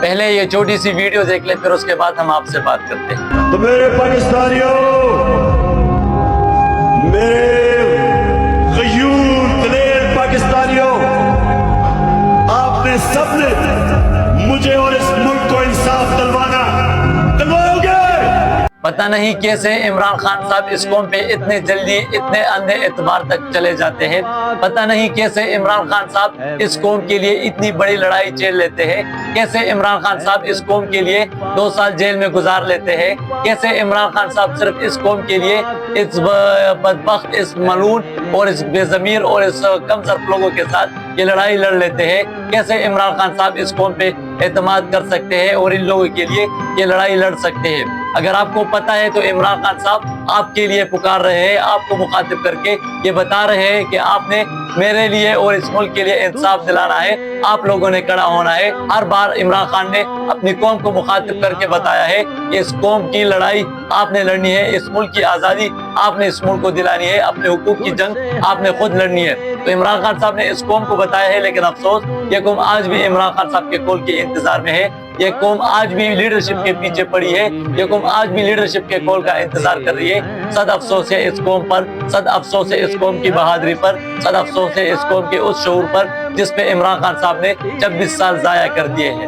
پہلے یہ چھوٹی سی ویڈیو دیکھ لیں، پھر اس کے بعد ہم آپ سے بات کرتے ہیں۔ تو میرے پاکستانیوں، میرے غیور دلیر پاکستانیوں، آپ نے سب نے مجھے اور اس ملک کو انصاف دلواؤ گے۔ پتہ نہیں کیسے عمران خان صاحب اس قوم پہ اتنے جلدی اتنے اندھے اعتبار تک چلے جاتے ہیں۔ پتہ نہیں کیسے عمران خان صاحب اس قوم کے لیے اتنی بڑی لڑائی جیل لیتے ہیں، کیسے عمران خان صاحب اس قوم کے لیے 2 سال جیل میں گزار لیتے ہیں، کیسے عمران خان صاحب صرف اس قوم کے لیے اس بدبخت، اس ملعون اور اس بے ضمیر اور اس کم ظرف لوگوں کے ساتھ یہ لڑائی لڑ لیتے ہیں، کیسے عمران خان صاحب اس قوم پہ اعتماد کر سکتے ہیں اور ان لوگوں کے لیے یہ لڑائی لڑ سکتے ہیں۔ اگر آپ کو پتہ ہے تو عمران خان صاحب آپ کے لیے پکار رہے ہیں، آپ کو مخاطب کر کے یہ بتا رہے ہیں کہ آپ نے میرے لیے اور اس ملک کے لیے انصاف دلانا ہے، آپ لوگوں نے کھڑا ہونا ہے۔ ہر بار عمران خان نے اپنی قوم کو مخاطب کر کے بتایا ہے کہ اس قوم کی لڑائی آپ نے لڑنی ہے، اس ملک کی آزادی آپ نے اس ملک کو دلانی ہے، اپنے حقوق کی جنگ آپ نے خود لڑنی ہے۔ تو عمران خان صاحب نے اس قوم کو بتایا ہے، لیکن افسوس یہ قوم آج بھی عمران خان صاحب کے قول کے انتظار میں ہے، یہ قوم آج بھی لیڈرشپ کے پیچھے پڑی ہے، یہ قوم آج بھی لیڈرشپ کے قول کا انتظار کر رہی ہے۔ صد افسوس ہے اس قوم پر، صد افسوس ہے اس قوم کی بہادری پر، صد افسوس ہے اس قوم کے اس شعور پر جس پہ عمران خان صاحب نے 26 سال ضائع کر دیے ہیں۔